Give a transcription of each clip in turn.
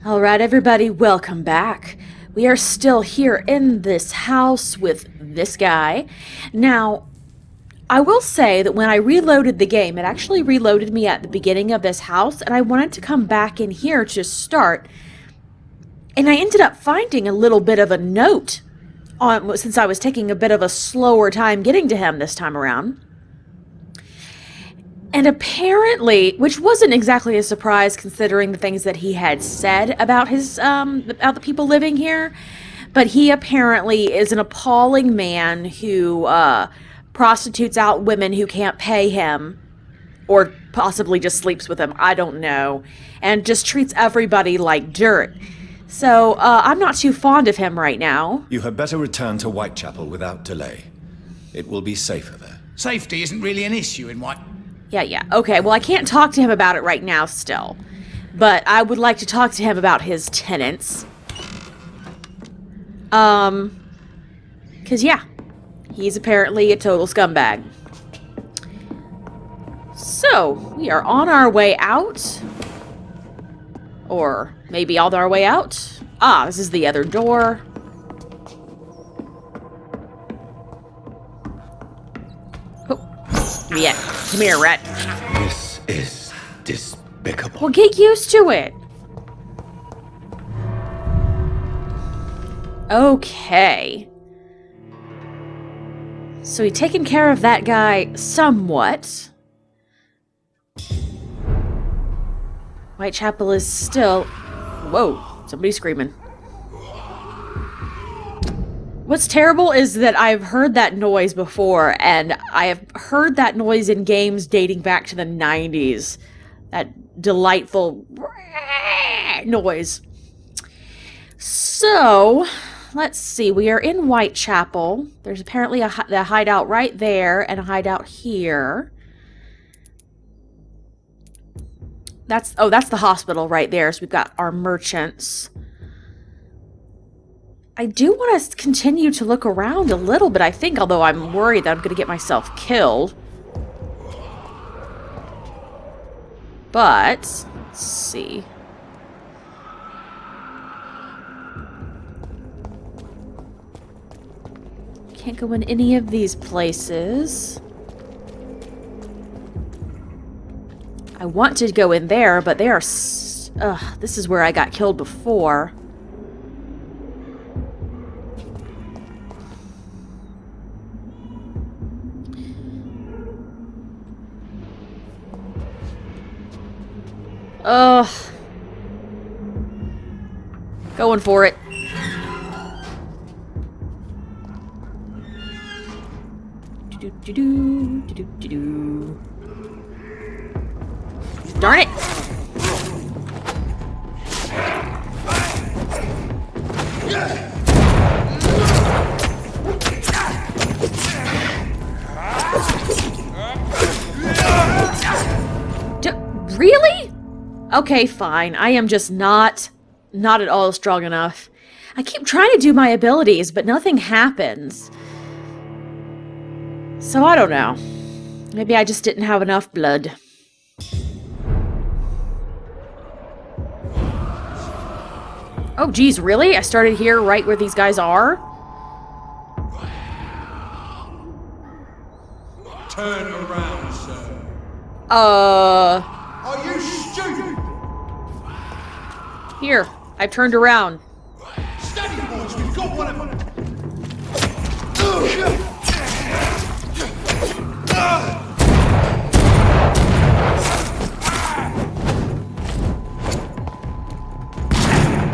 Alright everybody, welcome back. We are still here in this house with this guy. Now, I will say that when I reloaded the game, it actually reloaded me at the beginning of this house, and I wanted to come back in here to start. And I ended up finding a little bit of a note on, since I was taking a bit of a slower time getting to him this time around. And apparently, which wasn't exactly a surprise considering the things that he had said about his, about the people living here, but he apparently is an appalling man who, prostitutes out women who can't pay him, or possibly just sleeps with them, I don't know, and just treats everybody like dirt. So, I'm not too fond of him right now. You had better return to Whitechapel without delay. It will be safer there. Safety isn't really an issue in White... Yeah. Okay, well, I can't talk to him about it right now still. But I would like to talk to him about his tenants. Because, yeah. He's apparently a total scumbag. So, we are on our way out. Or maybe on our way out. Ah, this is the other door. Yeah, come here, rat. This is despicable. Well, get used to it. Okay. So we've taken care of that guy somewhat. Whitechapel is still... Whoa, somebody's screaming. What's terrible is that I've heard that noise before, and I have heard that noise in games dating back to the 90s. That delightful noise. So, let's see. We are in Whitechapel. There's apparently a hideout right there and a hideout here. That's the hospital right there. So we've got our merchants. I do want to continue to look around a little bit, I think, although I'm worried that I'm going to get myself killed. But, let's see. Can't go in any of these places. I want to go in there, but they are... this is where I got killed before. Going for it. Darn it! Really? Okay, fine. I am just not at all strong enough. I keep trying to do my abilities, but nothing happens. So I don't know. Maybe I just didn't have enough blood. Oh, geez, really? I started here right where these guys are? Turn around, sir. Are you stupid? Here, I've turned around. Steady, boys, we've got one of them.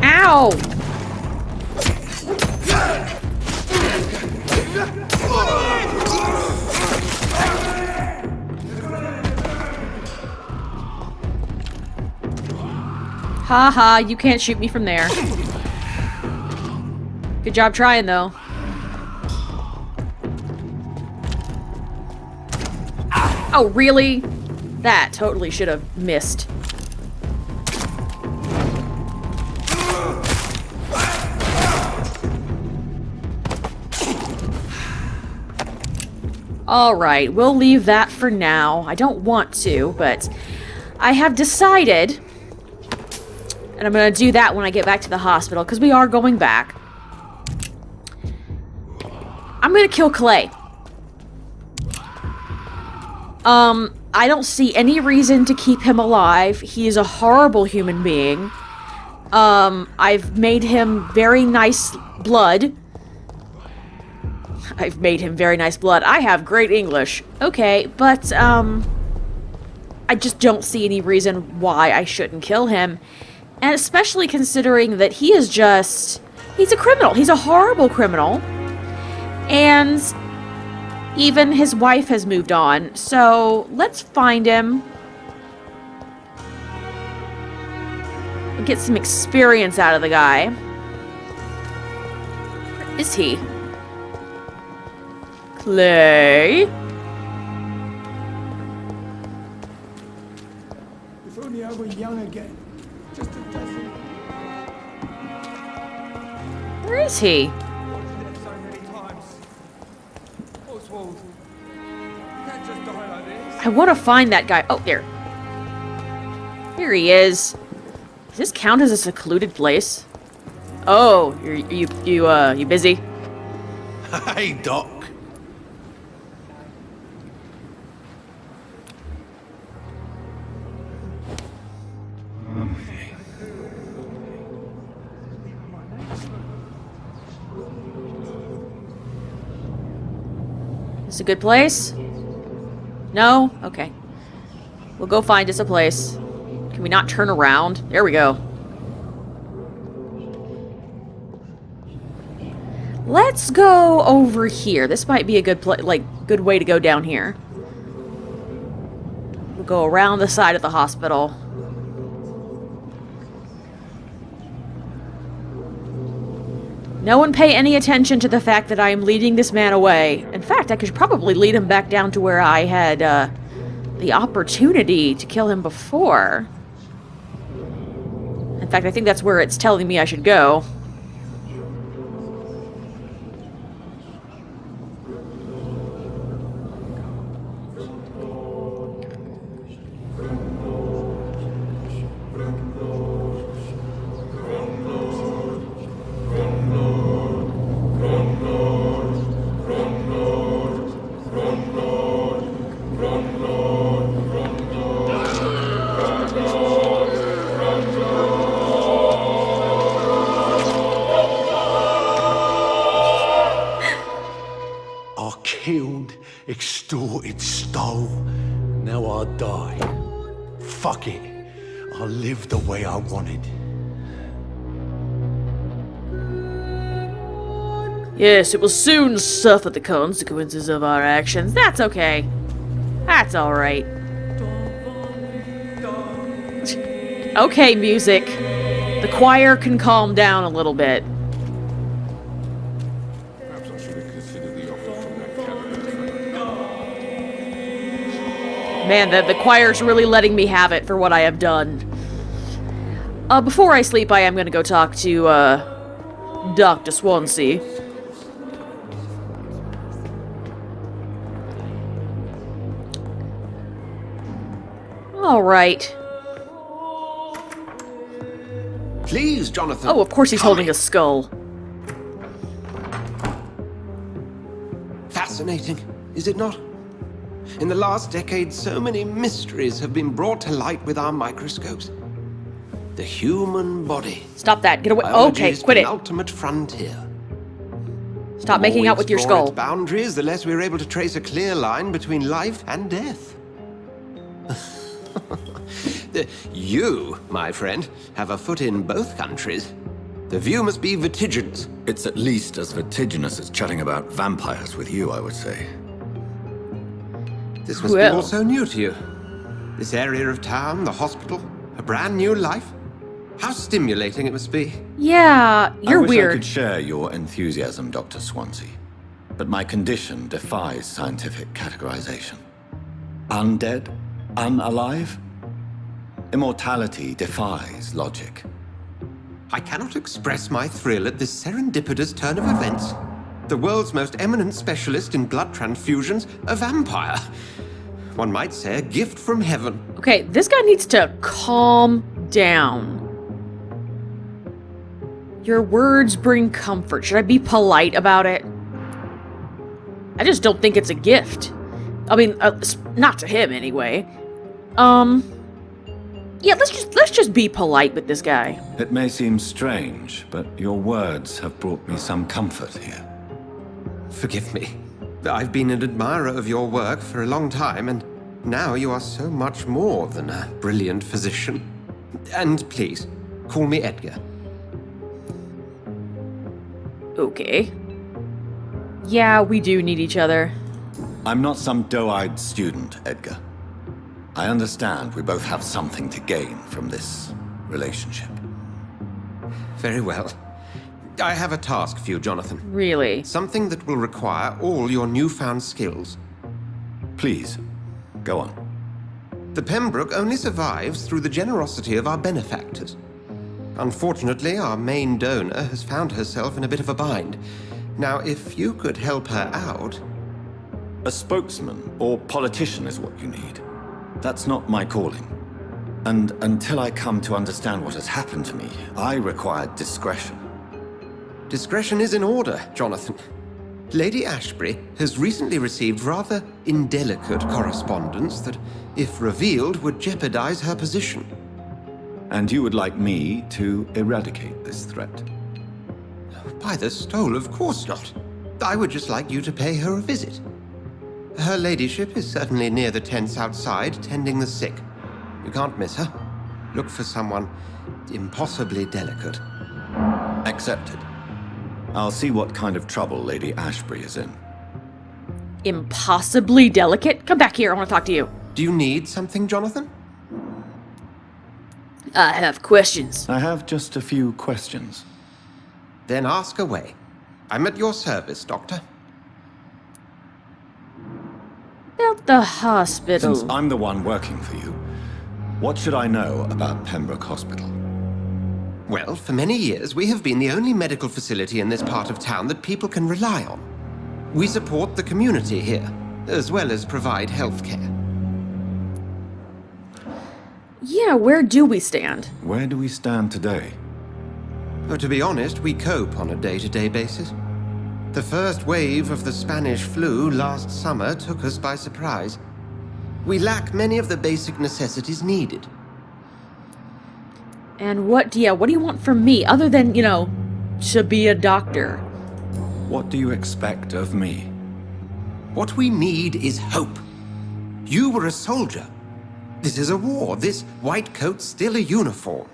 Ow! Haha, you can't shoot me from there. Good job trying, though. Oh, really? That totally should have missed. Alright, we'll leave that for now. I don't want to, but I have decided And I'm gonna do that when I get back to the hospital, because we are going back. I'm gonna kill Clay. I don't see any reason to keep him alive. He is a horrible human being. I've made him very nice blood. I've made him very nice blood. I have great English. Okay, but, I just don't see any reason why I shouldn't kill him. And especially considering that he is just... He's a criminal. He's a horrible criminal. And even his wife has moved on. So, let's find him. Get some experience out of the guy. Where is he? Clay? If only I were young again. Just a dozen. Where is he? So many times. Oswald, you can't just die like this. I want to find that guy. Oh, there. Here he is. Does this count as a secluded place? Oh, you busy? Hey, Doc. Is this a good place? No? Okay. We'll go find us a place. Can we not turn around? There we go. Let's go over here. This might be a good good way to go down here. We'll go around the side of the hospital. No one pay any attention to the fact that I am leading this man away. In fact, I could probably lead him back down to where I had the opportunity to kill him before. In fact, I think that's where it's telling me I should go. Killed, extorted, stole. Now I die. Fuck it. I live the way I wanted. Yes, it will soon suffer the consequences of our actions. That's okay. That's alright. Okay, music. The choir can calm down a little bit. Perhaps I should have considered the offer from that candidate. Man, the choir's really letting me have it for what I have done. Before I sleep, I am going to go talk to, Dr. Swansea. Alright. Please, Jonathan. Oh, of course he's come holding in. a skull. Fascinating, is it not? In the last decade, so many mysteries have been brought to light with our microscopes. The human body. Stop that. Get away. Okay, Biology's quit it. penultimate frontier. Stop making out with your explore skull. its boundaries, the less we're able to trace a clear line between life and death. You, my friend, have a foot in both countries. The view must be vertiginous. It's at least as vertiginous as chatting about vampires with you, I would say. This must be Well. all so new to you. This area of town, the hospital, a brand new life. How stimulating it must be. Yeah, you're I wish I weird. could share your enthusiasm, Dr. Swansea. But my condition defies scientific categorization. Undead? Unalive? Immortality defies logic. I cannot express my thrill at this serendipitous turn of events. The world's most eminent specialist in blood transfusions, a vampire. One might say a gift from heaven. Okay, this guy needs to calm down. Your words bring comfort. Should I be polite about it? I just don't think it's a gift. I mean, not to him anyway. Yeah, let's just be polite with this guy. It may seem strange, but your words have brought me some comfort here. Forgive me. I've been an admirer of your work for a long time, and now you are so much more than a brilliant physician. And please, call me Edgar. Okay. Yeah, we do need each other. I'm not some doe-eyed student, Edgar. I understand we both have something to gain from this relationship. Very well. I have a task for you, Jonathan. Really? Something that will require all your newfound skills. Please, go on. The Pembroke only survives through the generosity of our benefactors. Unfortunately, our main donor has found herself in a bit of a bind. Now, if you could help her out... A spokesman or politician is what you need. That's not my calling. And until I come to understand what has happened to me, I require discretion. Discretion is in order, Jonathan. Lady Ashbury has recently received rather indelicate correspondence that, if revealed, would jeopardize her position. And you would like me to eradicate this threat? By the stole, of course not. I would just like you to pay her a visit. Her ladyship is certainly near the tents outside, tending the sick. You can't miss her. Look for someone impossibly delicate. Accepted. I'll see what kind of trouble Lady Ashbury is in. Impossibly delicate? Come back here, I want to talk to you. Do you need something, Jonathan? I have questions. I have just a few questions. Then ask away. I'm at your service, Doctor. About the hospital. Since I'm the one working for you, what should I know about Pembroke Hospital? Well, for many years, we have been the only medical facility in this part of town that people can rely on. We support the community here, as well as provide health care. Yeah, where do we stand? Where do we stand today? But to be honest, we cope on a day-to-day basis. The first wave of the Spanish flu last summer took us by surprise. We lack many of the basic necessities needed. And what do you want from me, other than, to be a doctor? What do you expect of me? What we need is hope. You were a soldier. This is a war. This white coat's still a uniform.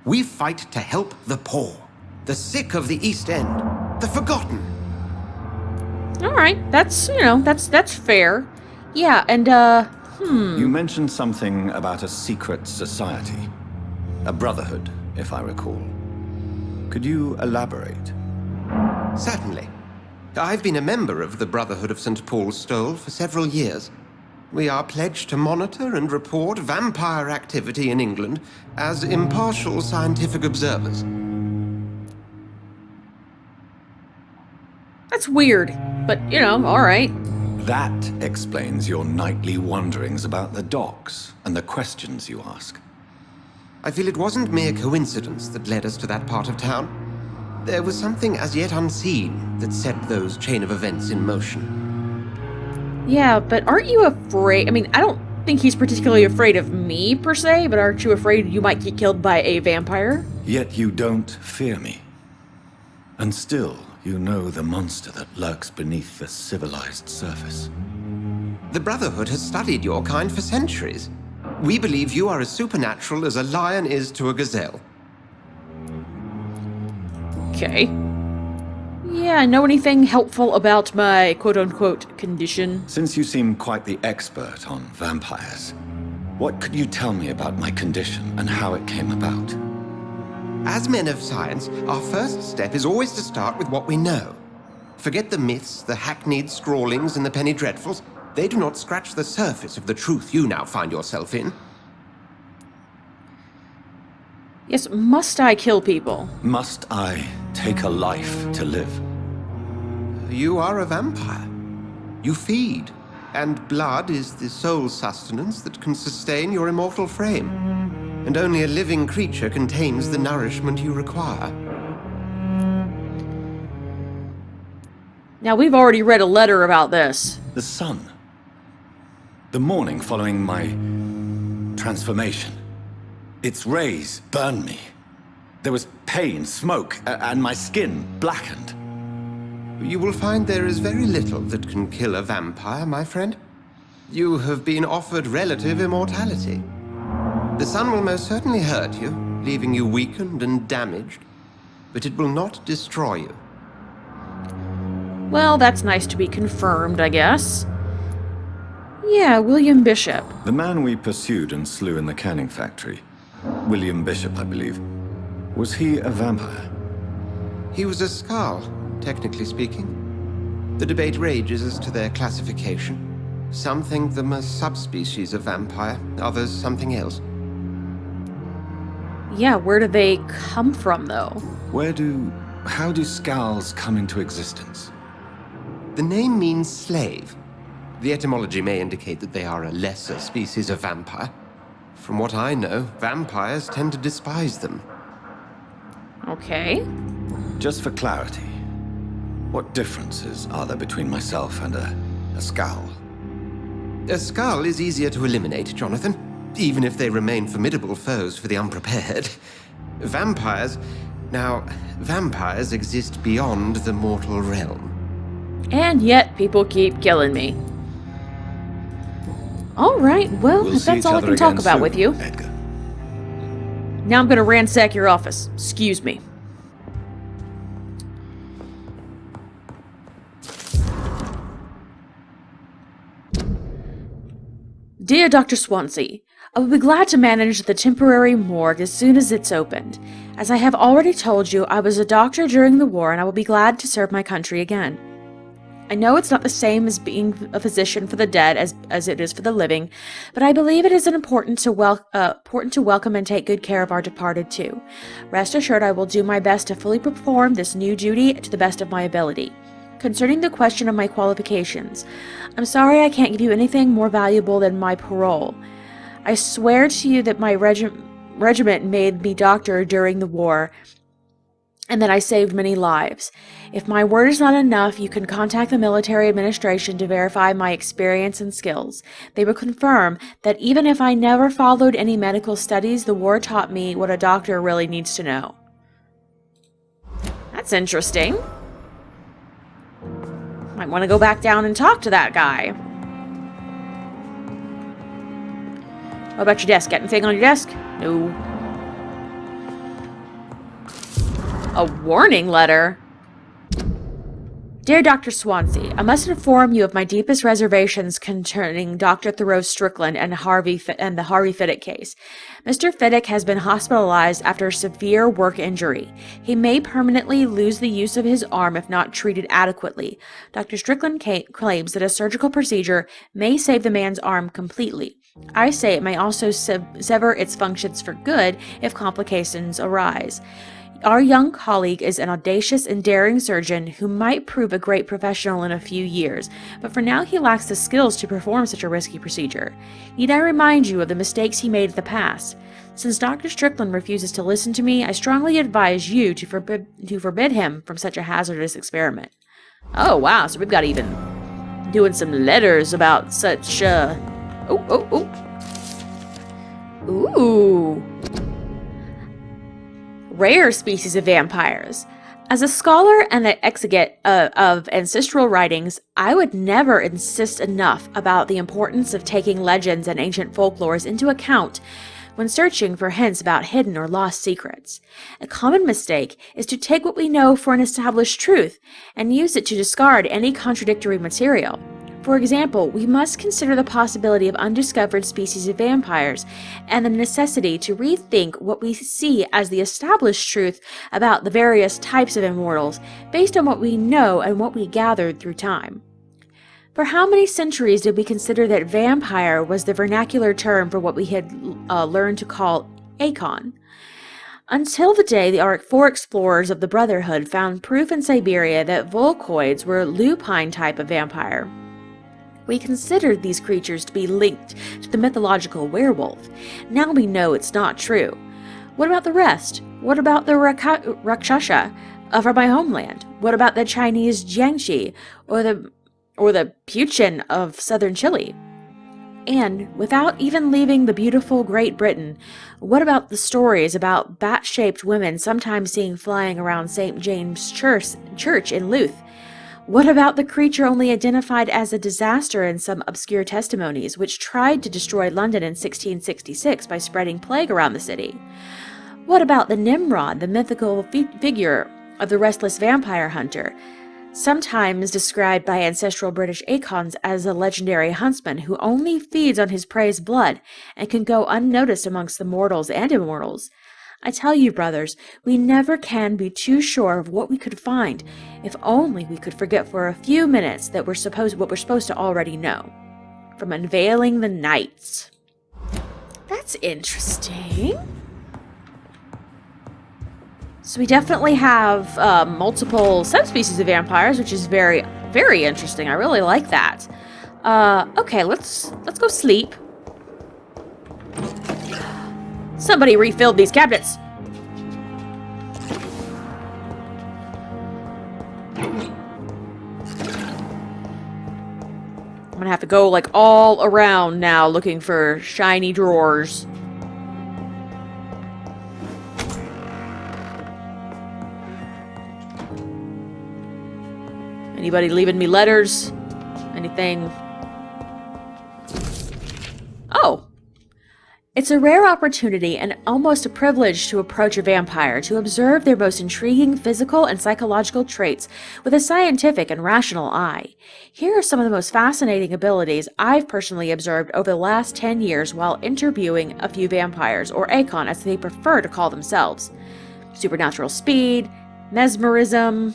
We fight to help the poor, the sick of the East End, the forgotten. All right, that's fair. Yeah, and You mentioned something about a secret society. A brotherhood, if I recall. Could you elaborate? Certainly. I've been a member of the Brotherhood of St. Paul's Stole for several years. We are pledged to monitor and report vampire activity in England as impartial scientific observers. that's weird. But, all right. That explains your nightly wanderings about the docks and the questions you ask. I feel it wasn't mere coincidence that led us to that part of town. There was something as yet unseen that set those chain of events in motion. Yeah, but aren't you afraid? I mean, I don't think he's particularly afraid of me, per se, but aren't you afraid you might get killed by a vampire? Yet you don't fear me. And still, you know the monster that lurks beneath the civilized surface. The Brotherhood has studied your kind for centuries. We believe you are as supernatural as a lion is to a gazelle. Okay. Yeah, know anything helpful about my quote-unquote condition? Since you seem quite the expert on vampires, what could you tell me about my condition and how it came about? As men of science, our first step is always to start with what we know. Forget the myths, the hackneyed scrawlings, and the penny dreadfuls. They do not scratch the surface of the truth you now find yourself in. Yes, must I kill people? Must I take a life to live? You are a vampire. You feed, and blood is the sole sustenance that can sustain your immortal frame. And only a living creature contains the nourishment you require. Now, we've already read a letter about this. The sun. The morning following my transformation. Its rays burned me. There was pain, smoke, and my skin blackened. You will find there is very little that can kill a vampire, my friend. You have been offered relative immortality. The sun will most certainly hurt you, leaving you weakened and damaged, but it will not destroy you. Well, that's nice to be confirmed, I guess. Yeah, William Bishop. The man we pursued and slew in the canning factory, William Bishop, I believe. Was he a vampire? He was a Skald, technically speaking. The debate rages as to their classification. Some think them a subspecies of vampire, others something else. Yeah, where do they come from, though? How do Skulls come into existence? The name means slave. The etymology may indicate that they are a lesser species of vampire. From what I know, vampires tend to despise them. Okay. Just for clarity, what differences are there between myself and a Skull? A Skull is easier to eliminate, Jonathan, even if they remain formidable foes for the unprepared. Vampires exist beyond the mortal realm. And yet, people keep killing me. Alright, well, We'll if see that's each all I other can talk again about soon, with you. Edgar. Now I'm gonna ransack your office. Excuse me. Dear Dr. Swansea, I will be glad to manage the temporary morgue as soon as it's opened. As I have already told you, I was a doctor during the war and I will be glad to serve my country again. I know it's not the same as being a physician for the dead as it is for the living, but I believe it is important to welcome and take good care of our departed too. Rest assured I will do my best to fully perform this new duty to the best of my ability. Concerning the question of my qualifications, I'm sorry I can't give you anything more valuable than my parole. I swear to you that my regiment made me doctor during the war, and that I saved many lives. If my word is not enough, you can contact the military administration to verify my experience and skills. They will confirm that even if I never followed any medical studies, the war taught me what a doctor really needs to know. That's interesting. Might want to go back down and talk to that guy. What about your desk? Got anything on your desk? No. A warning letter? Dear Dr. Swansea, I must inform you of my deepest reservations concerning Dr. Thoreau Strickland and the Harvey Fiddick case. Mr. Fiddick has been hospitalized after a severe work injury. He may permanently lose the use of his arm if not treated adequately. Dr. Strickland claims that a surgical procedure may save the man's arm completely. I say it may also sever its functions for good if complications arise. Our young colleague is an audacious and daring surgeon who might prove a great professional in a few years, but for now he lacks the skills to perform such a risky procedure. Need I remind you of the mistakes he made in the past? Since Dr. Strickland refuses to listen to me, I strongly advise you to forbid him from such a hazardous experiment. Oh wow, so we've got even doing some letters about such, Ooh. Rare species of vampires. As a scholar and an exegete of ancestral writings, I would never insist enough about the importance of taking legends and ancient folklores into account when searching for hints about hidden or lost secrets. A common mistake is to take what we know for an established truth and use it to discard any contradictory material. For example, we must consider the possibility of undiscovered species of vampires and the necessity to rethink what we see as the established truth about the various types of immortals based on what we know and what we gathered through time. For how many centuries did we consider that vampire was the vernacular term for what we had learned to call Akon? Until the day the four explorers of the Brotherhood found proof in Siberia that Volcoids were a lupine type of vampire. We considered these creatures to be linked to the mythological werewolf. Now we know it's not true. What about the rest? What about the Rakshasa? from my homeland? What about the Chinese Jiangxi or the Puchin of southern Chile? And without even leaving the beautiful Great Britain, what about the stories about bat-shaped women sometimes seen flying around St. James Church in Louth? What about the creature only identified as a disaster in some obscure testimonies, which tried to destroy London in 1666 by spreading plague around the city? What about the Nimrod, the mythical figure of the restless vampire hunter, sometimes described by ancestral British icons as a legendary huntsman who only feeds on his prey's blood and can go unnoticed amongst the mortals and immortals? I tell you, brothers, we never can be too sure of what we could find, if only we could forget for a few minutes that what we're supposed to already know. From Unveiling the Nights. That's interesting. So we definitely have multiple subspecies of vampires, which is very, very interesting. I really like that. Okay, let's go sleep. Somebody refilled these cabinets. I'm gonna have to go like all around now looking for shiny drawers. Anybody leaving me letters? Anything? Oh. It's a rare opportunity and almost a privilege to approach a vampire, to observe their most intriguing physical and psychological traits with a scientific and rational eye. Here are some of the most fascinating abilities I've personally observed over the last 10 years while interviewing a few vampires, or Acon as they prefer to call themselves. Supernatural speed, mesmerism.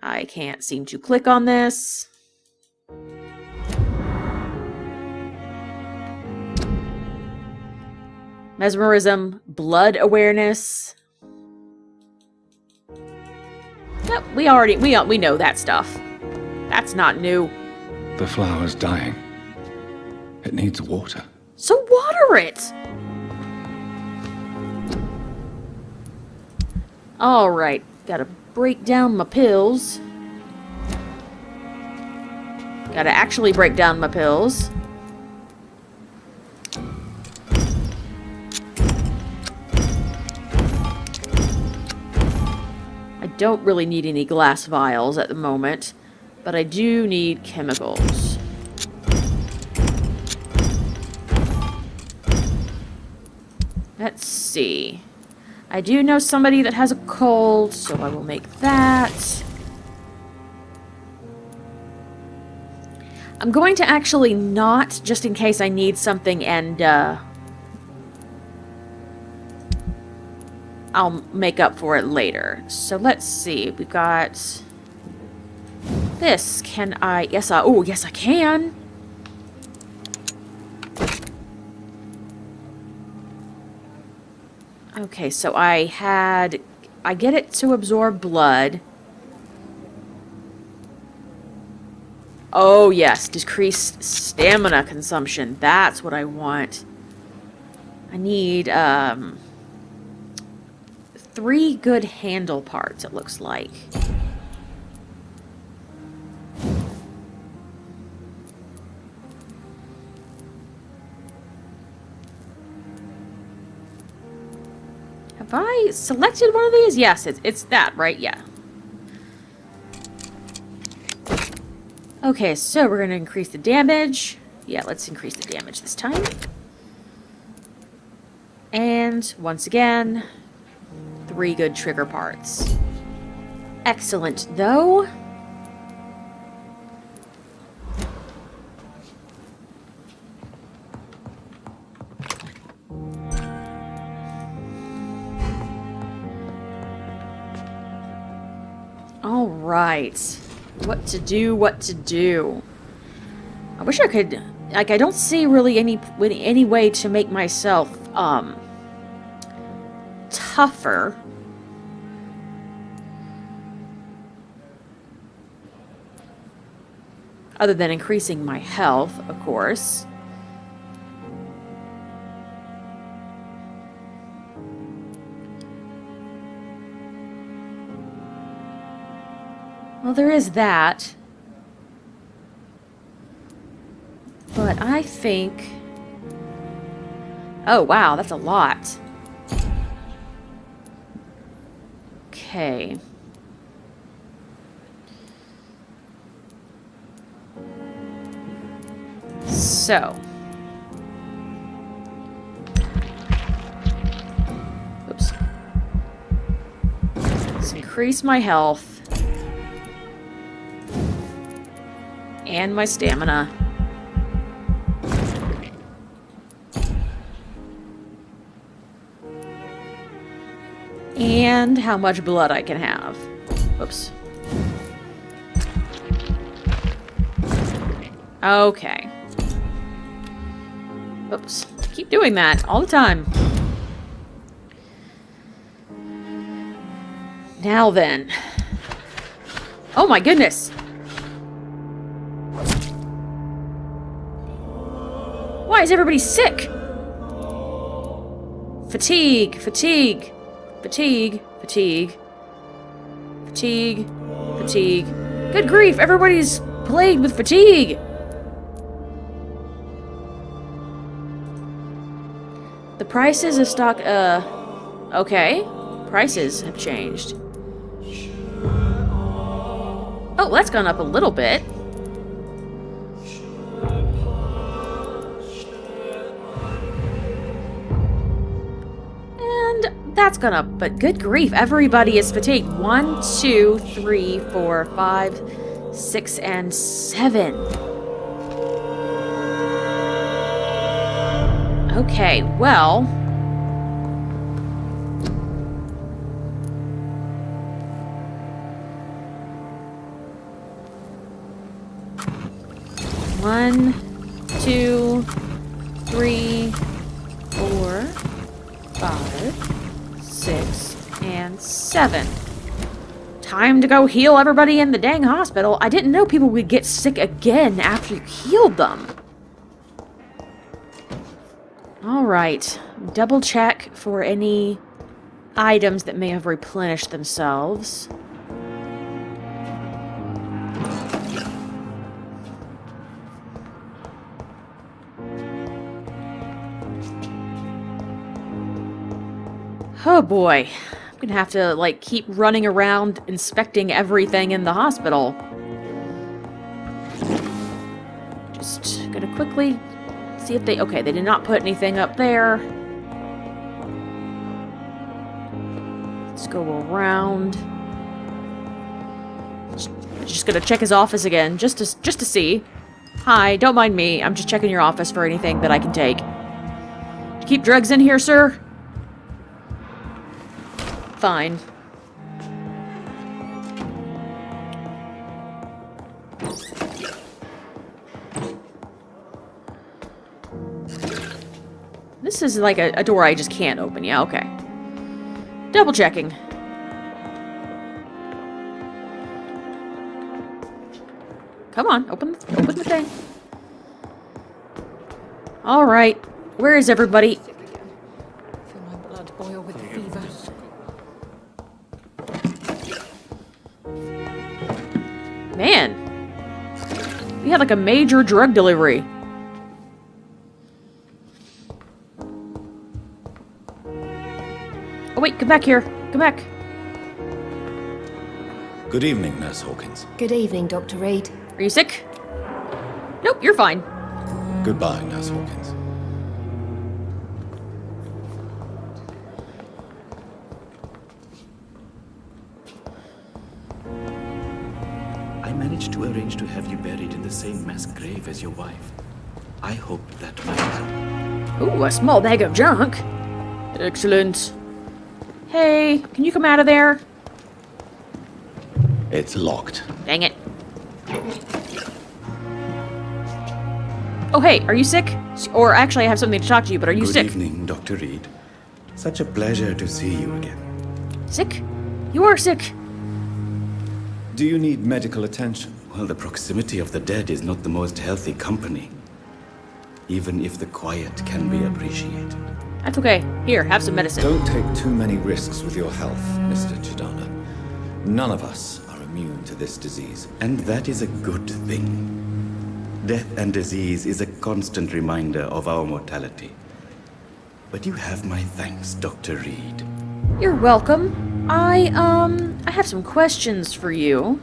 I can't seem to click on this. Mesmerism, blood awareness. Yep, we know that stuff. That's not new. The flower's dying. It needs water. So water it! Alright, gotta break down my pills. Gotta actually break down my pills. I don't really need any glass vials at the moment, but I do need chemicals. Let's see. I do know somebody that has a cold, so I will make that. I'm going to actually not, just in case I need something, and I'll make up for it later. So let's see. We got this. Can I? Yes, oh, yes, I can. Okay, so I get it to absorb blood. Oh, yes, decreased stamina consumption. That's what I want. I need, 3 good handle parts, it looks like. Have I selected one of these? Yes, it's that, right? Yeah. Okay, so we're going to increase the damage. Yeah, let's increase the damage this time. And once again, 3 good trigger parts. Excellent, though. All right. What to do, what to do. I wish I could, like, I don't see really any way to make myself, tougher. Other than increasing my health, of course. Well, there is that. But I think... Oh, wow, that's a lot. Okay. So. Oops. Let's increase my health. And my stamina. And how much blood I can have. Whoops. Okay. Oops. Keep doing that all the time. Now then. Oh my goodness. Why is everybody sick? Fatigue, fatigue, fatigue, fatigue, fatigue, fatigue. Good grief, everybody's plagued with fatigue. The prices of stock, okay. Prices have changed. Oh, that's gone up a little bit. And that's gone up, but good grief, everybody is fatigued. 1, 2, 3, 4, 5, 6, and 7. Okay, well... One, 2, 3, 4, 5, 6, and 7. Time to go heal everybody in the dang hospital. I didn't know people would get sick again after you healed them. Alright, double check for any items that may have replenished themselves. Oh boy, I'm gonna have to, like, keep running around inspecting everything in the hospital. Just gonna quickly see if they... Okay, they did not put anything up there. Let's go around. Just gonna check his office again, just to see. Hi, don't mind me. I'm just checking your office for anything that I can take. Keep drugs in here, sir? Fine. This is like a door I just can't open. Yeah, okay. Double checking. Come on, open the thing. All right. Where is everybody? Feel my blood boil with the fever. Man, we had like a major drug delivery. Oh wait, come back here. Come back. Good evening, Nurse Hawkins. Good evening, Dr. Reed. Are you sick? Nope, you're fine. Goodbye, Nurse Hawkins. I managed to arrange to have you buried in the same mass grave as your wife. I hope that might help. Ooh, a small bag of junk. Excellent. Hey, can you come out of there? It's locked. Dang it. Oh, hey, are you sick? Or actually, I have something to talk to you, but are you sick? Good evening, Dr. Reed. Such a pleasure to see you again. Sick? You are sick. Do you need medical attention? Well, the proximity of the dead is not the most healthy company. Even if the quiet can be appreciated. That's okay. Here, have some medicine. Don't take too many risks with your health, Mr. Chidana. None of us are immune to this disease. And that is a good thing. Death and disease is a constant reminder of our mortality. But you have my thanks, Dr. Reed. You're welcome. I have some questions for you.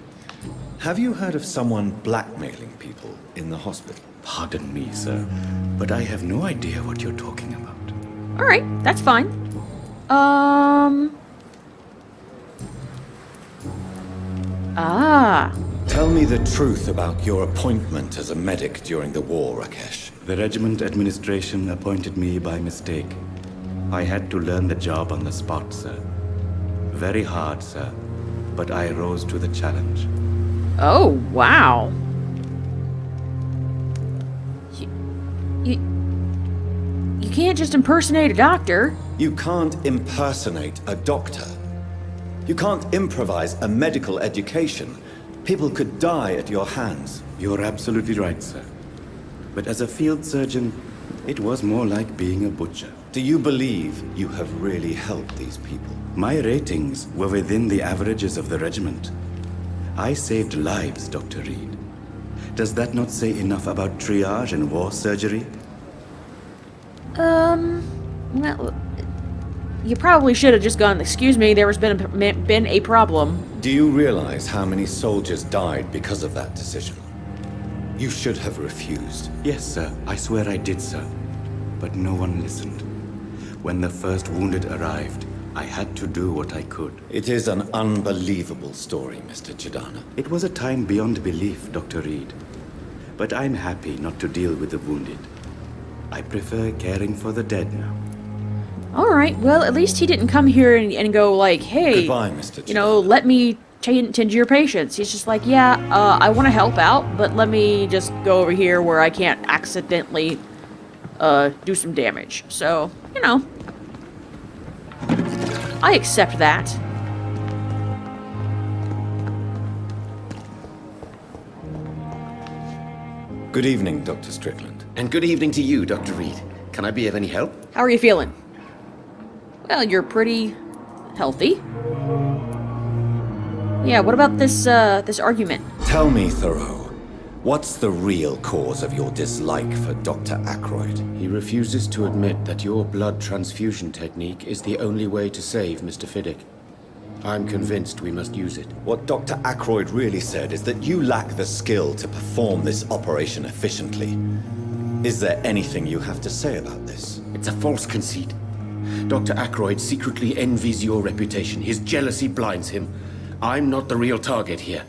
Have you heard of someone blackmailing people in the hospital? Pardon me, sir, but I have no idea what you're talking about. All right, that's fine. Tell me the truth about your appointment as a medic during the war, Rakesh. The regiment administration appointed me by mistake. I had to learn the job on the spot, sir. Very hard, sir, but I rose to the challenge. Oh, wow. You can't just impersonate a doctor. You can't impersonate a doctor. You can't improvise a medical education. People could die at your hands. You're absolutely right, sir. But as a field surgeon, it was more like being a butcher. Do you believe you have really helped these people? My ratings were within the averages of the regiment. I saved lives, Dr. Reed. Does that not say enough about triage and war surgery? Well, you probably should have just gone, excuse me, there has been a problem. Do you realize how many soldiers died because of that decision? You should have refused. Yes, sir. I swear I did, sir. But no one listened. When the first wounded arrived, I had to do what I could. It is an unbelievable story, Mr. Chidana. It was a time beyond belief, Dr. Reed. But I'm happy not to deal with the wounded. I prefer caring for the dead now. All right, well, at least he didn't come here and go like, hey, Goodbye, Mr. you know, let me tend to your patients. He's just like, yeah, I want to help out, but let me just go over here where I can't accidentally do some damage. So, you know, I accept that. Good evening, Dr. Strickland. And good evening to you, Dr. Reed. Can I be of any help? How are you feeling? Well, you're pretty healthy. Yeah, what about this argument? Tell me, Thoreau, what's the real cause of your dislike for Dr. Ackroyd? He refuses to admit that your blood transfusion technique is the only way to save Mr. Fiddick. I'm convinced we must use it. What Dr. Ackroyd really said is that you lack the skill to perform this operation efficiently. Is there anything you have to say about this? It's a false conceit. Dr. Ackroyd secretly envies your reputation. His jealousy blinds him. I'm not the real target here.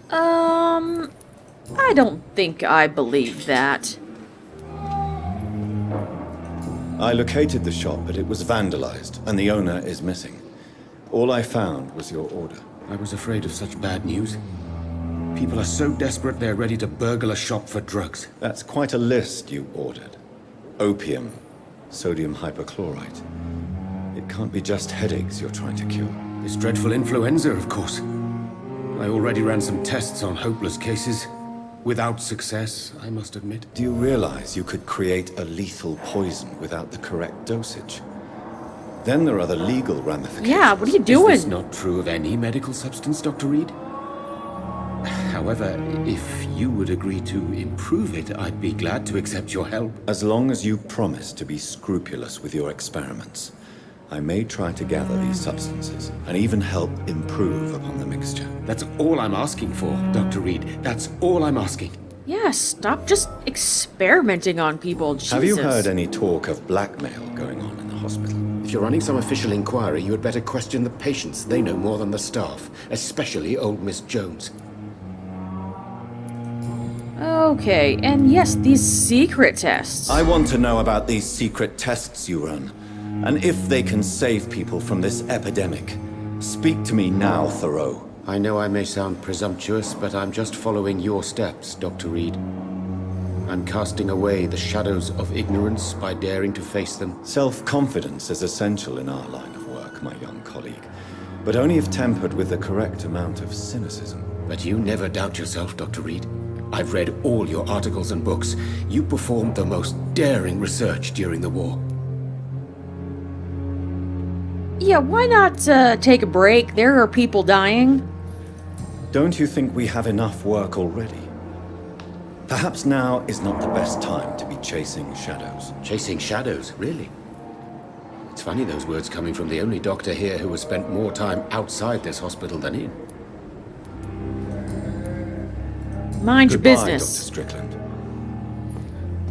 I don't think I believe that. I located the shop, but it was vandalized, and the owner is missing. All I found was your order. I was afraid of such bad news. People are so desperate they're ready to burgle a shop for drugs. That's quite a list you ordered. Opium, sodium hypochlorite. It can't be just headaches you're trying to cure. This dreadful influenza, of course. I already ran some tests on hopeless cases. Without success, I must admit. Do you realize you could create a lethal poison without the correct dosage? Then there are the legal ramifications. Yeah, what are you doing? Is this not true of any medical substance, Dr. Reed? However, if you would agree to improve it, I'd be glad to accept your help. As long as you promise to be scrupulous with your experiments, I may try to gather these substances and even help improve upon the mixture. That's all I'm asking for, Dr. Reed. That's all I'm asking. Yeah, stop just experimenting on people. Jesus. Have you heard any talk of blackmail going on in the hospital? If you're running some official inquiry, you had better question the patients. They know more than the staff, especially old Miss Jones. Okay, and yes, these secret tests. I want to know about these secret tests you run, and if they can save people from this epidemic. Speak to me now, Thoreau. I know I may sound presumptuous, but I'm just following your steps, Dr. Reed. I'm casting away the shadows of ignorance by daring to face them. Self-confidence is essential in our line of work, my young colleague, but only if tempered with the correct amount of cynicism. But you never doubt yourself, Dr. Reed. I've read all your articles and books. You performed the most daring research during the war. Yeah, why not take a break? There are people dying. Don't you think we have enough work already? Perhaps now is not the best time to be chasing shadows. Chasing shadows, really? It's funny those words coming from the only doctor here who has spent more time outside this hospital than in. Mind your Goodbye, business. Dr. Strickland.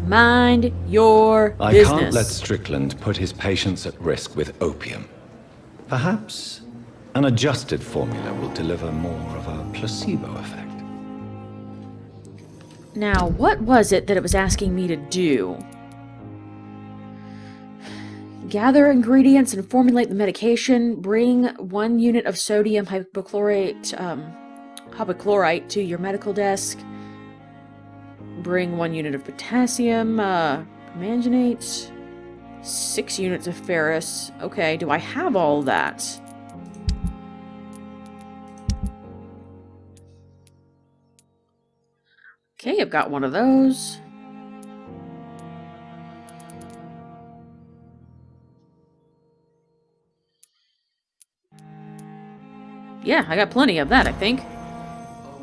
Mind your I business. can't let Strickland put his patients at risk with opium. Perhaps an adjusted formula will deliver more of a placebo effect. Now, what was it that it was asking me to do? Gather ingredients and formulate the medication. Bring 1 unit of sodium hypochlorite to your medical desk. Bring 1 unit of potassium permanganate. 6 units of ferrous. Okay, do I have all that? Okay, I've got one of those. Yeah, I got plenty of that, I think.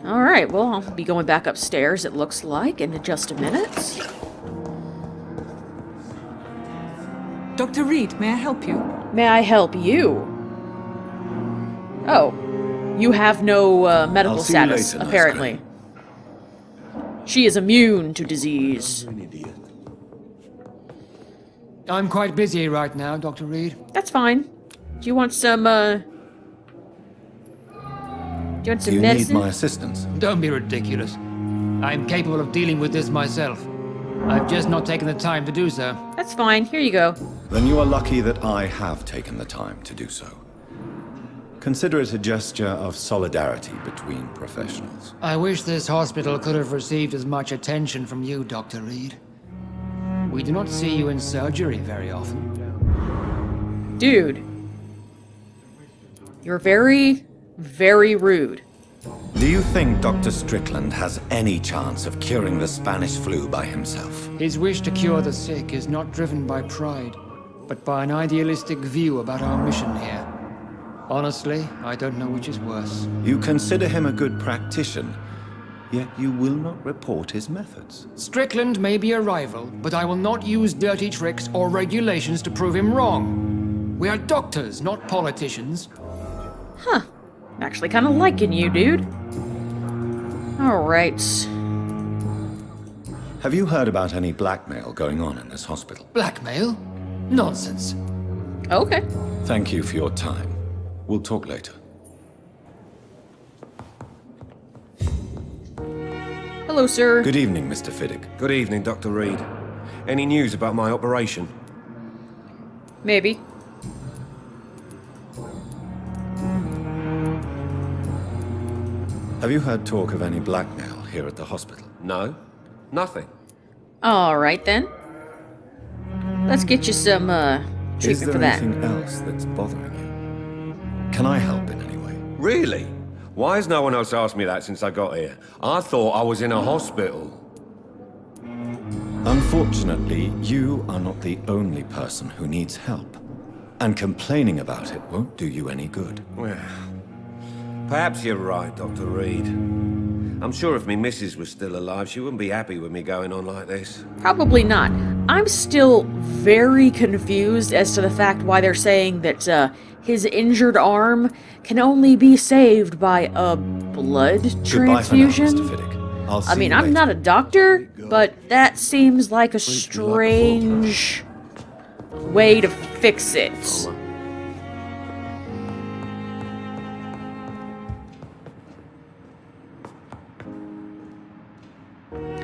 Alright, well, I'll be going back upstairs, it looks like, in just a minute. Dr. Reed, may I help you? May I help you? Oh, you have no medical I'll see you status, later, nice apparently. She is immune to disease. I'm quite busy right now, Dr. Reed. That's fine. Do you want some, do you want some You medicine? need my assistance. Don't be ridiculous. I'm capable of dealing with this myself. I've just not taken the time to do so. That's fine. Here you go. Then you are lucky that I have taken the time to do so. Consider it a gesture of solidarity between professionals. I wish this hospital could have received as much attention from you, Dr. Reed. We do not see you in surgery very often. Dude. You're very, very rude. Do you think Dr. Strickland has any chance of curing the Spanish flu by himself? His wish to cure the sick is not driven by pride, but by an idealistic view about our mission here. Honestly, I don't know which is worse. You consider him a good practitioner, yet you will not report his methods. Strickland may be a rival, but I will not use dirty tricks or regulations to prove him wrong. We are doctors, not politicians. Huh. I'm actually kind of liking you, dude. Alright. Have you heard about any blackmail going on in this hospital? Blackmail? Nonsense. Okay. Thank you for your time. We'll talk later. Hello, sir. Good evening, Mr. Fiddick. Good evening, Dr. Reed. Any news about my operation? Maybe. Have you heard talk of any blackmail here at the hospital? No. Nothing. Alright then. Let's get you some, Is treatment there for that. anything else that's bothering you? Can I help in any way? Really? Why has no one else asked me that since I got here? I thought I was in a hospital. Unfortunately, you are not the only person who needs help. And complaining about it won't do you any good. Well, perhaps you're right, Dr. Reed. I'm sure if me missus was still alive, she wouldn't be happy with me going on like this. Probably not. I'm still very confused as to the fact why they're saying that, his injured arm can only be saved by a blood transfusion. Goodbye for now, Mr. Fiddick. I'll see I mean, you I'm later. not a doctor, but that seems like a strange way to fix it.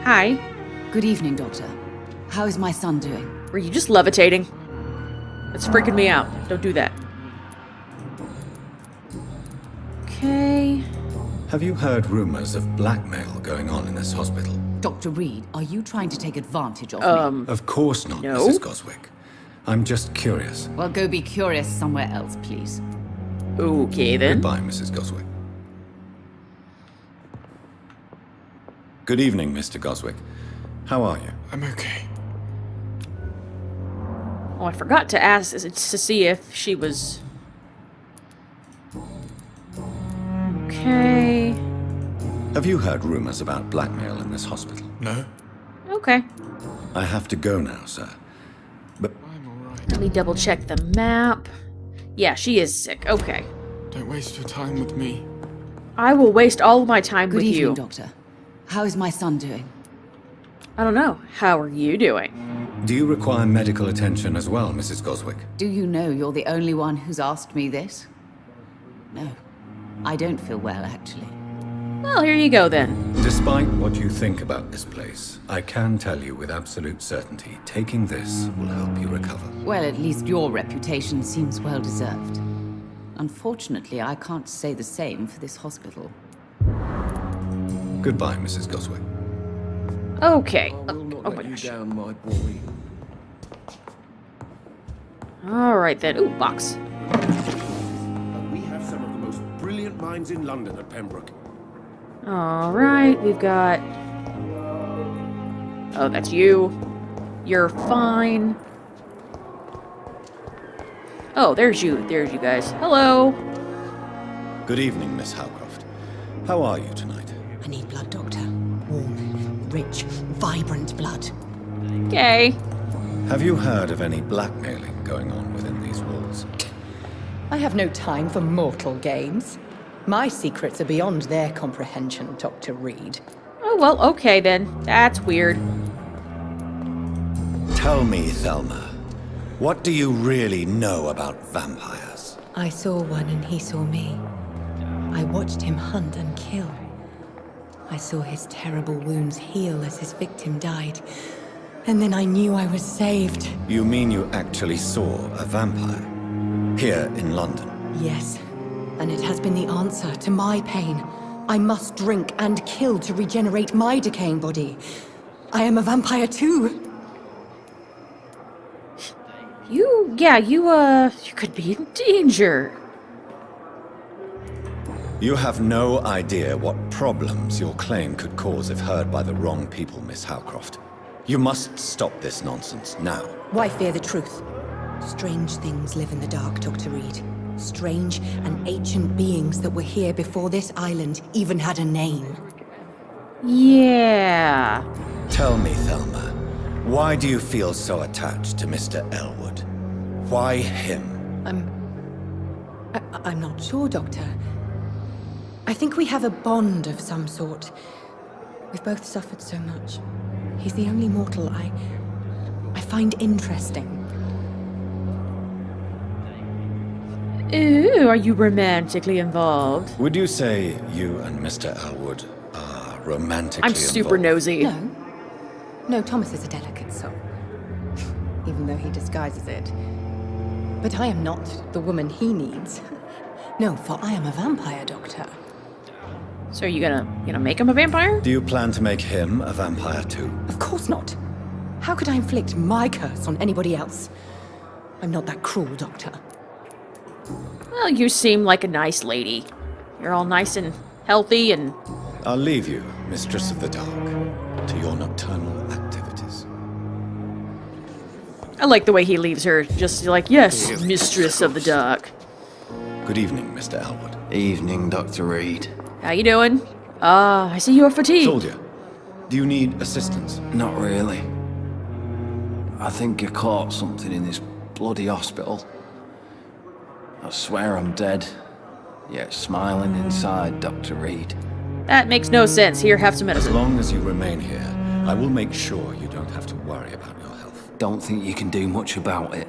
Hi. Good evening, Doctor. How is my son doing? Were you just levitating? That's freaking me out. Don't do that. Okay. Have you heard rumors of blackmail going on in this hospital? Dr. Reed, are you trying to take advantage of me? Of course not, No. Mrs. Goswick. I'm just curious. Well, go be curious somewhere else, please. Okay, then. Goodbye, Mrs. Goswick. Good evening, Mr. Goswick. How are you? I'm okay. Oh, I forgot to ask to see if she was... Okay. Have you heard rumors about blackmail in this hospital? No? Okay. I have to go now, sir. But I'm alright. Let me double check the map. Yeah, she is sick. Okay. Don't waste your time with me. I will waste all of my time Good with evening, you. Doctor. How is my son doing? I don't know. How are you doing? do you require medical attention as well, Mrs. Goswick? Do you know you're the only one who's asked me this? No. I don't feel well, actually. Well, here you go then. Despite what you think about this place, I can tell you with absolute certainty, taking this will help you recover. Well, at least your reputation seems well deserved. Unfortunately, I can't say the same for this hospital. Goodbye, Mrs. Goswick. Okay. I will not Oh let my you gosh. down, my boy. Alright then. Ooh, box. We have some of the most brilliant minds in London at Pembroke. Alright, we've got... Oh, that's you. You're fine. Oh, there's you. There's you guys. Hello. Good evening, Miss Howcroft. How are you tonight? I need blood, Doctor. Warm, rich, vibrant blood. Okay. Have you heard of any blackmailing going on within these walls? I have no time for mortal games. My secrets are beyond their comprehension, Dr. Reed. Oh, well, okay then. That's weird. Tell me, Thelma, what do you really know about vampires? I saw one and he saw me. I watched him hunt and kill. I saw his terrible wounds heal as his victim died. And then I knew I was saved. You mean you actually saw a vampire? Here in London? Yes. And it has been the answer to my pain. I must drink and kill to regenerate my decaying body. I am a vampire too. You could be in danger. You have no idea what problems your claim could cause if heard by the wrong people, Miss Howcroft. You must stop this nonsense now. Why fear the truth? Strange things live in the dark, Dr. Reed. Strange and ancient beings that were here before this island even had a name. Yeah. Tell me, Thelma, why do you feel so attached to Mr. Elwood? Why him? I'm not sure, Doctor. I think we have a bond of some sort. We've both suffered so much. He's the only mortal I find interesting. Ooh, are you romantically involved? Would you say you and Mr. Elwood are romantically I'm super involved? nosy. No, Thomas is a delicate soul. Even though he disguises it. But I am not the woman he needs. No, for I am a vampire, Doctor. So are you gonna make him a vampire? Do you plan to make him a vampire too? Of course not. How could I inflict my curse on anybody else? I'm not that cruel, Doctor. Well, you seem like a nice lady. You're all nice and healthy and... I'll leave you, Mistress of the Dark, to your nocturnal activities. I like the way he leaves her, just like, yes, Mistress of the Dark. Good evening, Mr. Elwood. Evening, Dr. Reed. How you doing? I see you're fatigued. Soldier, do you need assistance? Not really. I think you caught something in this bloody hospital. I swear I'm dead, yet smiling inside, Dr. Reed. That makes no sense. Here, have some As medicine. long as you remain here, I will make sure you don't have to worry about your health. Don't think you can do much about it.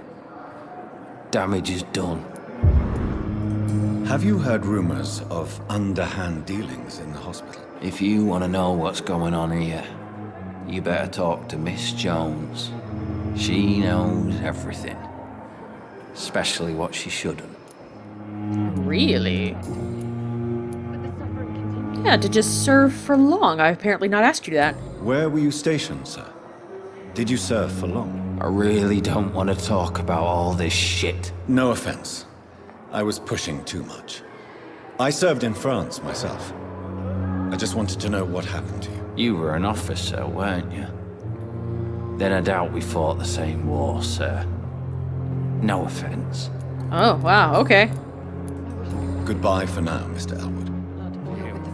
Damage is done. Have you heard rumors of underhand dealings in the hospital? If you want to know what's going on here, you better talk to Miss Jones. She knows everything. Especially what she shouldn't. Really? Yeah, to just serve for long. I've apparently not asked you that. Where were you stationed, sir? Did you serve for long? I really don't want to talk about all this shit. No offense. I was pushing too much. I served in France myself. I just wanted to know what happened to you. You were an officer, weren't you? Then I doubt we fought the same war, sir. No offense. Oh, wow, okay. Goodbye for now, Mr. Elwood.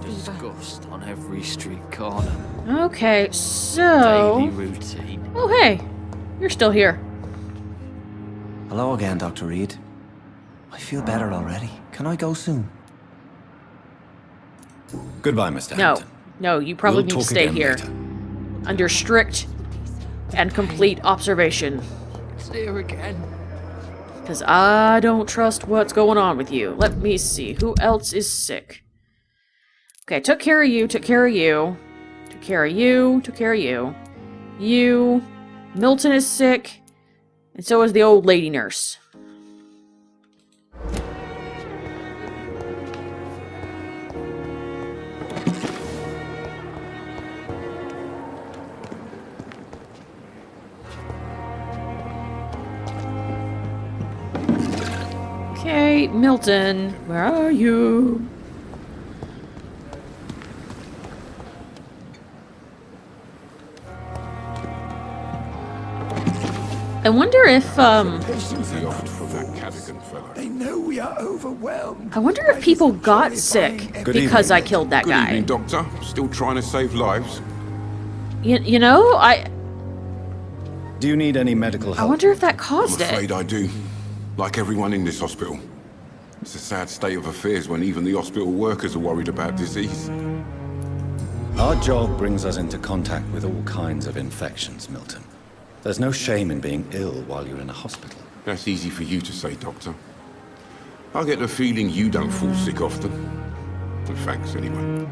Disgust on on every street corner. Okay, so... Daily routine. Oh, hey. You're still here. Hello again, Dr. Reed. I feel better already. Can I go soon? Goodbye, Mr. No. Hampton. No, you probably We'll need to talk stay again here. later. Under strict and complete observation. See her again. Because I don't trust what's going on with you. Let me see. Who else is sick? Okay, took care of you, took care of you. Took care of you, took care of you. You. Milton is sick. And so is the old lady nurse. Okay, Milton, where are you? I wonder if, Sympathy offered from that Cadogan fellow. They know we are overwhelmed. I wonder if people got sick Good because evening. I killed that Good guy. evening, Doctor. Still trying to save lives? You know, Do you need any medical I help? wonder if that I'm caused afraid it. I do. Like everyone in this hospital. It's a sad state of affairs when even the hospital workers are worried about disease. Our job brings us into contact with all kinds of infections, Milton. There's no shame in being ill while you're in a hospital. That's easy for you to say, Doctor. I get the feeling you don't fall sick often. But thanks anyway.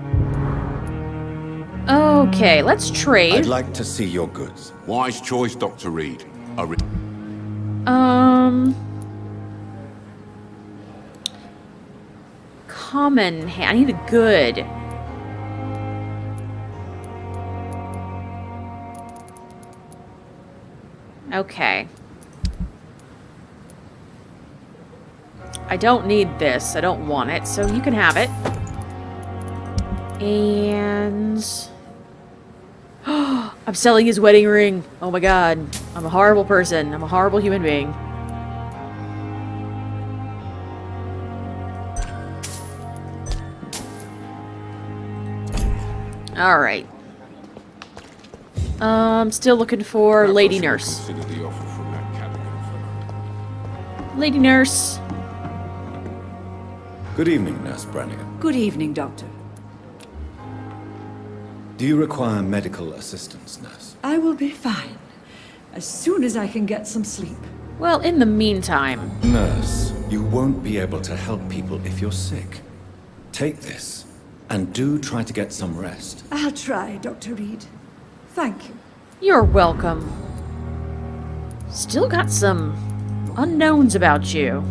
Okay, let's trade. I'd like to see your goods. Wise choice, Dr. Reed. Common hand. I need a good. Okay. I don't need this. I don't want it, so you can have it. And... I'm selling his wedding ring. Oh my god. I'm a horrible person. I'm a horrible human being. Alright. Still looking for Perhaps I lady should nurse. consider the offer from that Cadogan fellow. Lady nurse. Good evening, Nurse Brannigan. Good evening, Doctor. Do you require medical assistance, nurse? I will be fine. As soon as I can get some sleep. Well, in the meantime... Nurse, you won't be able to help people if you're sick. Take this, and do try to get some rest. I'll try, Dr. Reed. Thank you. You're welcome. Still got some unknowns about you.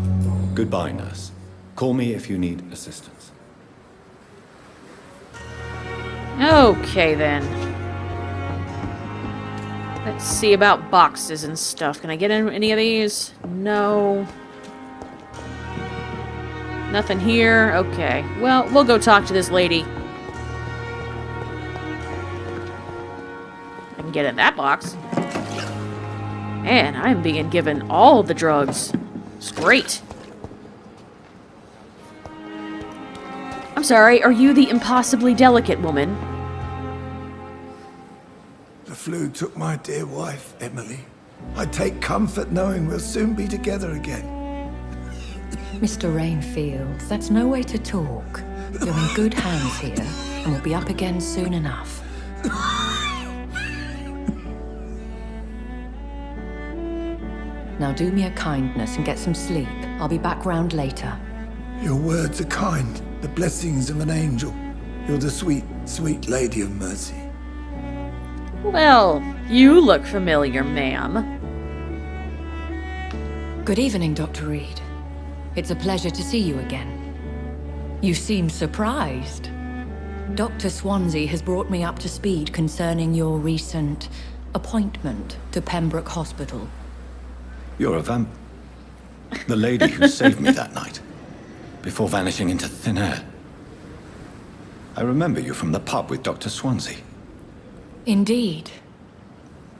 Goodbye, nurse. Call me if you need assistance. Okay, then. Let's see about boxes and stuff. Can I get in any of these? No. Nothing here? Okay. Well, we'll go talk to this lady. I can get in that box. Man, I'm being given all the drugs. It's great. I'm sorry, are you the impossibly delicate woman? The flu took my dear wife, Emily. I take comfort knowing we'll soon be together again. Mr. Rainfield, that's no way to talk. You're in good hands here, and we'll be up again soon enough. Now do me a kindness and get some sleep. I'll be back round later. Your words are kind, the blessings of an angel. You're the sweet, sweet Lady of Mercy. Well, you look familiar, ma'am. Good evening, Dr. Reed. It's a pleasure to see you again. You seem surprised. Dr. Swansea has brought me up to speed concerning your recent appointment to Pembroke Hospital. You're a vamp. The lady who saved me that night, before vanishing into thin air. I remember you from the pub with Dr. Swansea. Indeed.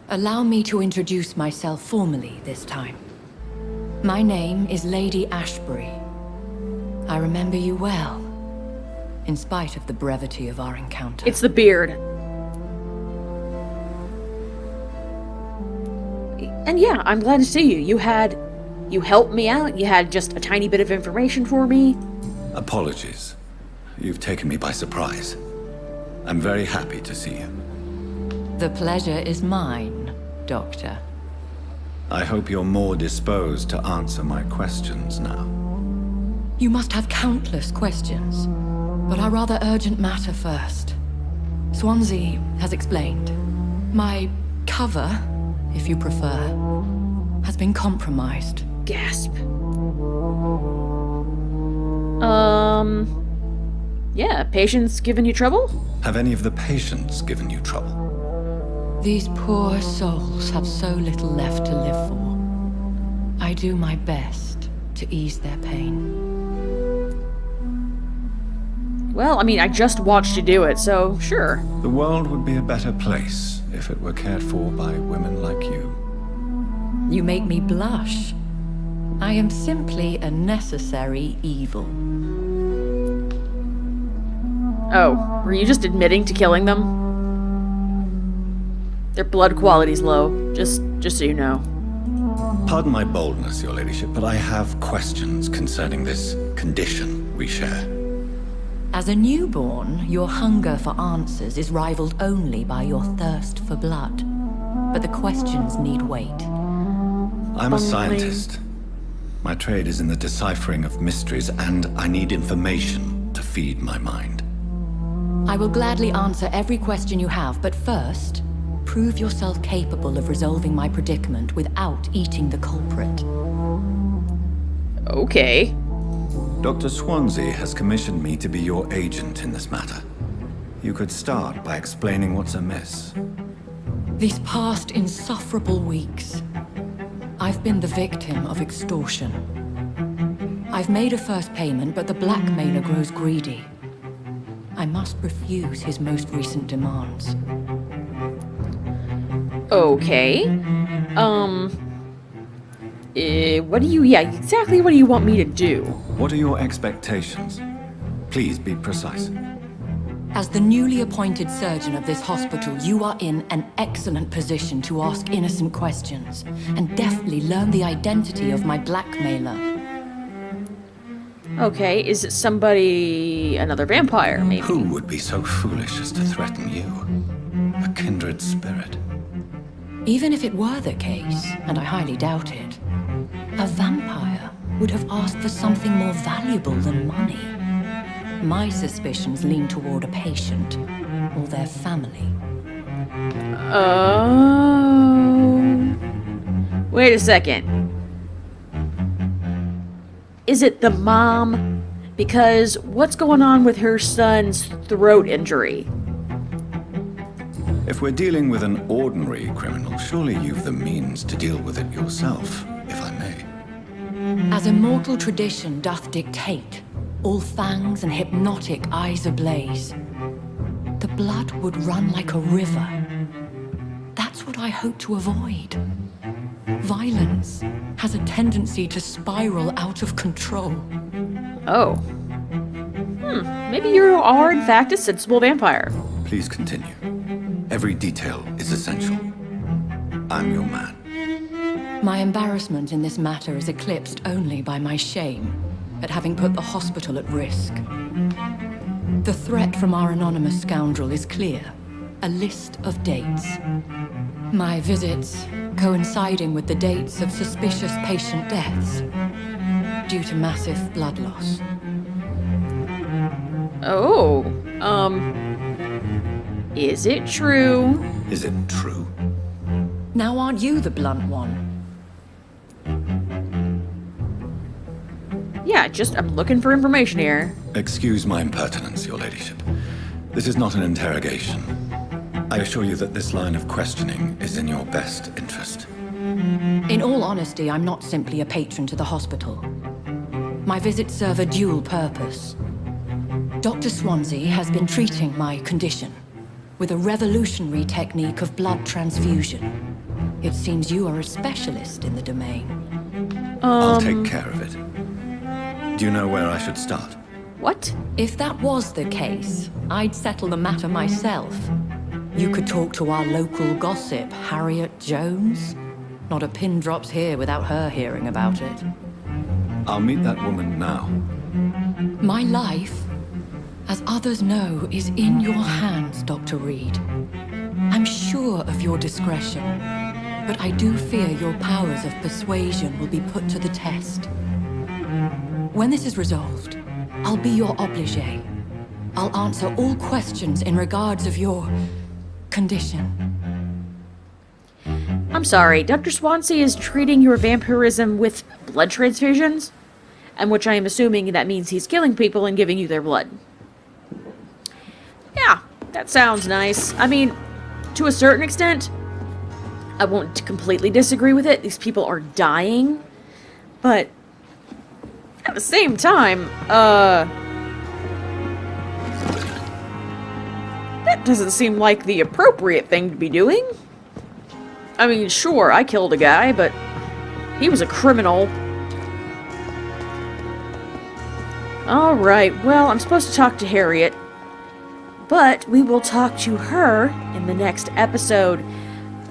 Allow me to introduce myself formally this time. My name is Lady Ashbury. I remember you well. in spite of the brevity of our encounter. It's the beard. And yeah, I'm glad to see you. You helped me out. You had just a tiny bit of information for me. Apologies. You've taken me by surprise. I'm very happy to see you. The pleasure is mine, Doctor. I hope you're more disposed to answer my questions now. You must have countless questions, but our rather urgent matter first. Swansea has explained. My cover, if you prefer, has been compromised. Gasp. Yeah, patients giving you trouble? Have any of the patients given you trouble? These poor souls have so little left to live for. I do my best to ease their pain. Well, I mean, I just watched you do it, so sure. The world would be a better place if it were cared for by women like you. You make me blush. I am simply a necessary evil. Oh, were you just admitting to killing them? Their blood quality's low, just so you know. Pardon my boldness, your ladyship, but I have questions concerning this condition we share. As a newborn, your hunger for answers is rivaled only by your thirst for blood. But the questions need wait. I'm a scientist. My trade is in the deciphering of mysteries, and I need information to feed my mind. I will gladly answer every question you have, but first, prove yourself capable of resolving my predicament without eating the culprit. Okay. Dr. Swansea has commissioned me to be your agent in this matter. You could start by explaining what's amiss. These past insufferable weeks, I've been the victim of extortion. I've made a first payment, but the blackmailer grows greedy. I must refuse his most recent demands. Okay. Exactly what do you want me to do? What are your expectations? Please be precise. As the newly appointed surgeon of this hospital, you are in an excellent position to ask innocent questions and deftly learn the identity of my blackmailer. Okay, is it another vampire, maybe? Who would be so foolish as to threaten you? A kindred spirit. Even if it were the case, and I highly doubt it, a vampire would have asked for something more valuable than money. My suspicions lean toward a patient or their family. Oh. Wait a second. Is it the mom? Because what's going on with her son's throat injury? If we're dealing with an ordinary criminal, surely you've the means to deal with it yourself, if I may. As immortal tradition doth dictate, all fangs and hypnotic eyes ablaze, the blood would run like a river. That's what I hope to avoid. Violence has a tendency to spiral out of control. Oh. Maybe you are in fact a sensible vampire. Please continue. Every detail is essential. I'm your man. My embarrassment in this matter is eclipsed only by my shame at having put the hospital at risk. The threat from our anonymous scoundrel is clear. A list of dates. My visits coinciding with the dates of suspicious patient deaths due to massive blood loss. Oh, is it true? Is it true? Now aren't you the blunt one? Yeah, I'm looking for information here. Excuse my impertinence, your ladyship. This is not an interrogation. I assure you that this line of questioning is in your best interest. In all honesty, I'm not simply a patron to the hospital. My visits serve a dual purpose. Dr. Swansea has been treating my condition with a revolutionary technique of blood transfusion. It seems you are a specialist in the domain. I'll take care of it. Do you know where I should start? What? If that was the case, I'd settle the matter myself. You could talk to our local gossip, Harriet Jones. Not a pin drops here without her hearing about it. I'll meet that woman now. My life, as others know, is in your hands, Dr. Reed. I'm sure of your discretion, but I do fear your powers of persuasion will be put to the test. When this is resolved, I'll be your obligé. I'll answer all questions in regards of your condition. I'm sorry, Dr. Swansea is treating your vampirism with blood transfusions? And which I am assuming that means he's killing people and giving you their blood. Yeah, that sounds nice. I mean, to a certain extent, I won't completely disagree with it. These people are dying. But at the same time, that doesn't seem like the appropriate thing to be doing. I mean, sure, I killed a guy, but he was a criminal. Alright, well, I'm supposed to talk to Harriet, but we will talk to her in the next episode.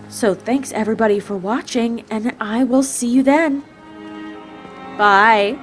So thanks everybody for watching, and I will see you then. Bye.